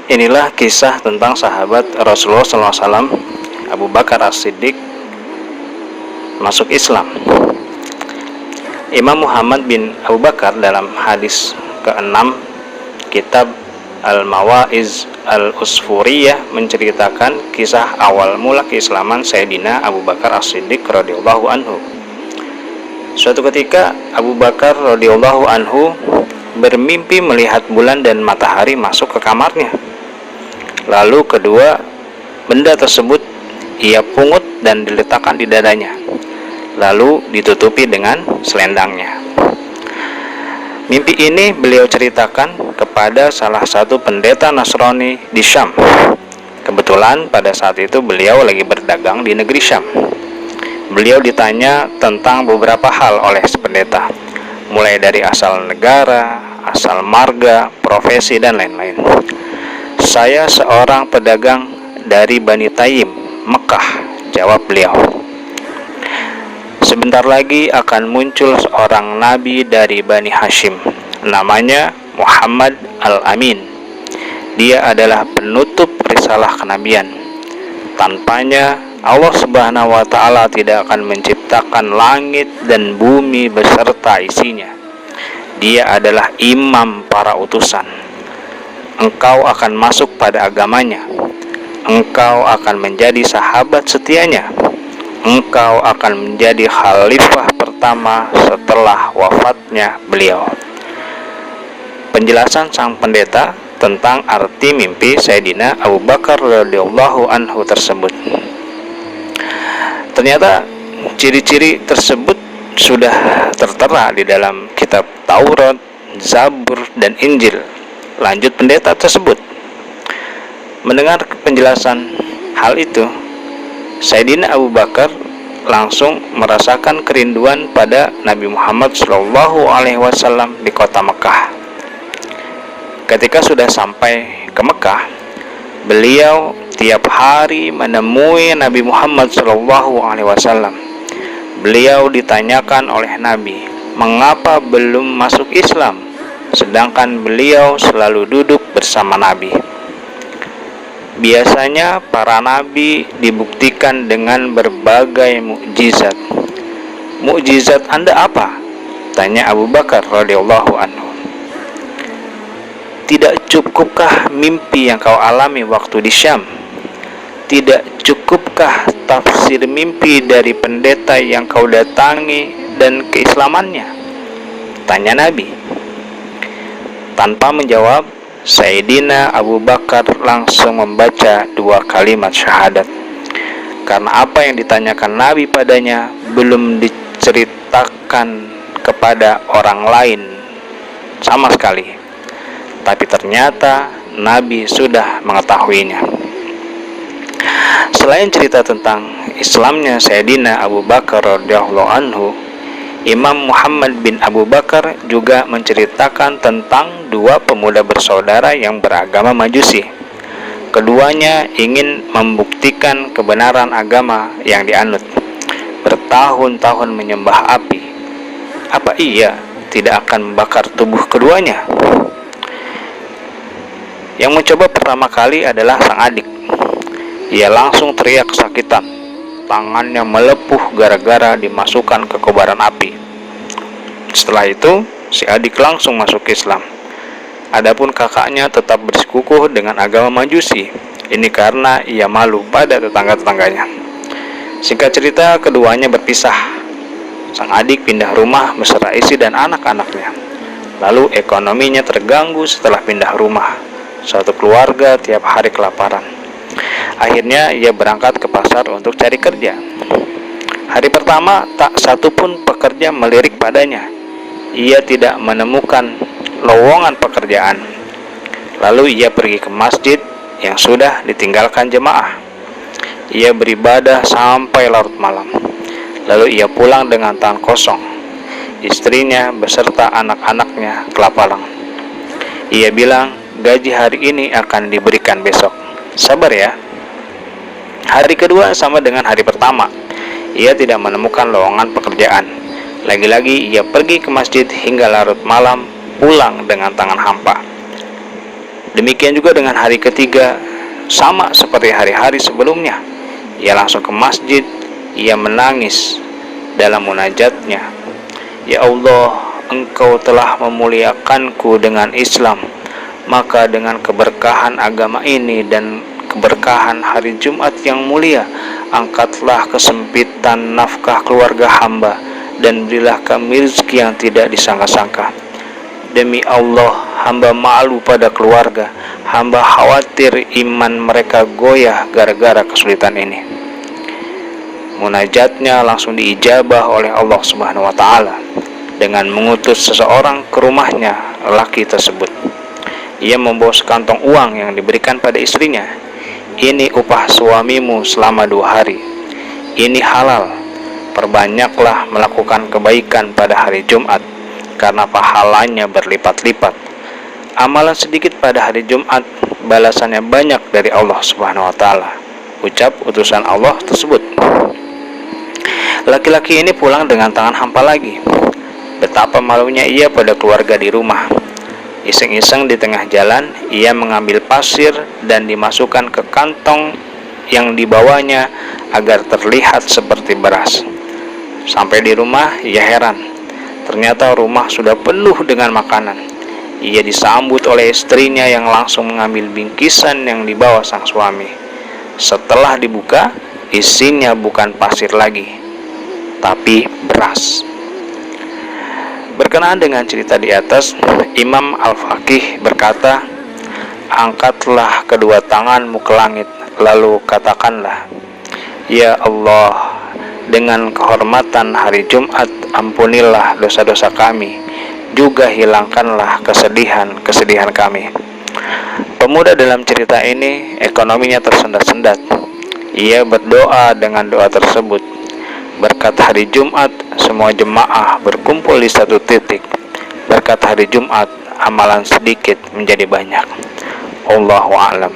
Inilah kisah tentang sahabat Rasulullah SAW, Abu Bakar As-Siddiq, masuk Islam. Imam Muhammad bin Abu Bakar dalam hadis ke-6 kitab Al-Mawa'iz Al-Usfuriyah menceritakan kisah awal mula keislaman Sayyidina Abu Bakar As-Siddiq radhiyallahu anhu. Suatu ketika Abu Bakar radhiyallahu anhu bermimpi melihat bulan dan matahari masuk ke kamarnya. Lalu kedua benda tersebut ia pungut dan diletakkan di dadanya, lalu ditutupi dengan selendangnya. Mimpi ini beliau ceritakan kepada salah satu pendeta Nasrani di Syam. Kebetulan pada saat itu beliau lagi berdagang di negeri Syam. Beliau ditanya tentang beberapa hal oleh si pendeta, mulai dari asal negara, asal marga, profesi, dan lain-lain. "Saya seorang pedagang dari Bani Taim, Mekah," jawab beliau. "Sebentar lagi akan muncul seorang nabi dari Bani Hashim, namanya Muhammad Al-Amin. Dia adalah penutup risalah kenabian. Tanpanya Allah Subhanahu wa Ta'ala tidak akan menciptakan langit dan bumi beserta isinya. Dia adalah imam para utusan. Engkau akan masuk pada agamanya. Engkau akan menjadi sahabat setianya. Engkau akan menjadi khalifah pertama setelah wafatnya beliau." Penjelasan sang pendeta tentang arti mimpi Sayyidina Abu Bakar radhiyallahu anhu tersebut. Ternyata ciri-ciri tersebut sudah tertera di dalam kitab Taurat, Zabur, dan Injil. Lanjut pendeta tersebut. Mendengar penjelasan hal itu, Sayyidina Abu Bakar langsung merasakan kerinduan pada Nabi Muhammad SAW di kota Mekah. Ketika sudah sampai ke Mekah, beliau tiap hari menemui Nabi Muhammad SAW. Beliau ditanyakan oleh Nabi, mengapa belum masuk Islam, sedangkan beliau selalu duduk bersama Nabi. Biasanya para nabi dibuktikan dengan berbagai mukjizat. "Mukjizat Anda apa?" tanya Abu Bakar radhiyallahu anhu. "Tidak cukupkah mimpi yang kau alami waktu di Syam? Tidak cukupkah tafsir mimpi dari pendeta yang kau datangi dan keislamannya?" tanya Nabi. Tanpa menjawab, Sayyidina Abu Bakar langsung membaca 2 kalimat syahadat. Karena apa yang ditanyakan Nabi padanya belum diceritakan kepada orang lain sama sekali. Tapi ternyata Nabi sudah mengetahuinya. Selain cerita tentang Islamnya Sayyidina Abu Bakar radhiyallahu anhu, Imam Muhammad bin Abu Bakar juga menceritakan tentang 2 pemuda bersaudara yang beragama Majusi. Keduanya ingin membuktikan kebenaran agama yang dianut. Bertahun-tahun menyembah api. Apa iya tidak akan membakar tubuh keduanya? Yang mencoba pertama kali adalah sang adik. Ia langsung teriak kesakitan. Tangannya melepuh gara-gara dimasukkan ke kobaran api. Setelah itu, si adik langsung masuk Islam. Adapun kakaknya tetap bersikukuh dengan agama Majusi. Ini karena ia malu pada tetangga-tetangganya. Singkat cerita, keduanya berpisah. Sang adik pindah rumah beserta istri dan anak-anaknya. Lalu ekonominya terganggu setelah pindah rumah. Suatu keluarga tiap hari kelaparan. Akhirnya ia berangkat ke pasar untuk cari kerja. Hari pertama tak satu pun pekerja melirik padanya. Ia tidak menemukan lowongan pekerjaan. Lalu ia pergi ke masjid yang sudah ditinggalkan jemaah. Ia beribadah sampai larut malam. Lalu ia pulang dengan tangan kosong. Istrinya beserta anak-anaknya kelaparan. Ia bilang, "Gaji hari ini akan diberikan besok. Sabar ya." Hari kedua sama dengan hari pertama. Ia tidak menemukan lowongan pekerjaan. Lagi-lagi ia pergi ke masjid hingga larut malam, pulang dengan tangan hampa. Demikian juga dengan hari ketiga, sama seperti hari-hari sebelumnya. Ia langsung ke masjid, ia menangis dalam munajatnya. Ya Allah, Engkau telah memuliakanku dengan Islam, maka dengan keberkahan agama ini dan keberkahan hari Jumat yang mulia, angkatlah kesempitan nafkah keluarga hamba, dan berilah kami rezeki yang tidak disangka-sangka. Demi Allah, hamba malu pada keluarga, hamba khawatir iman mereka goyah gara-gara kesulitan ini. Munajatnya langsung diijabah oleh Allah Subhanahu wa Ta'ala dengan mengutus seseorang ke rumahnya lelaki tersebut. Ia membawa sekantong uang yang diberikan pada istrinya. Ini upah suamimu selama 2 hari. Ini halal. Perbanyaklah melakukan kebaikan pada hari Jumat, karena pahalanya berlipat-lipat. Amalan sedikit pada hari Jumat, balasannya banyak dari Allah Subhanahu wa Ta'ala, ucap utusan Allah tersebut. Laki-laki ini pulang dengan tangan hampa lagi. Betapa malunya ia pada keluarga di rumah. Iseng-iseng di tengah jalan, ia mengambil pasir dan dimasukkan ke kantong yang dibawanya agar terlihat seperti beras. Sampai di rumah, ia heran. Ternyata rumah sudah penuh dengan makanan. Ia disambut oleh istrinya yang langsung mengambil bingkisan yang dibawa sang suami. Setelah dibuka, isinya bukan pasir lagi, tapi beras. Berkenaan dengan cerita di atas, Imam Al-Faqih berkata, angkatlah kedua tanganmu ke langit, lalu katakanlah, Ya Allah, dengan kehormatan hari Jumat, ampunilah dosa-dosa kami, juga hilangkanlah kesedihan-kesedihan kami. Pemuda dalam cerita ini ekonominya tersendat-sendat. Ia berdoa dengan doa tersebut. Berkat hari Jumat, semua jemaah berkumpul di satu titik. Berkat hari Jumat, amalan sedikit menjadi banyak. Allahu a'lam.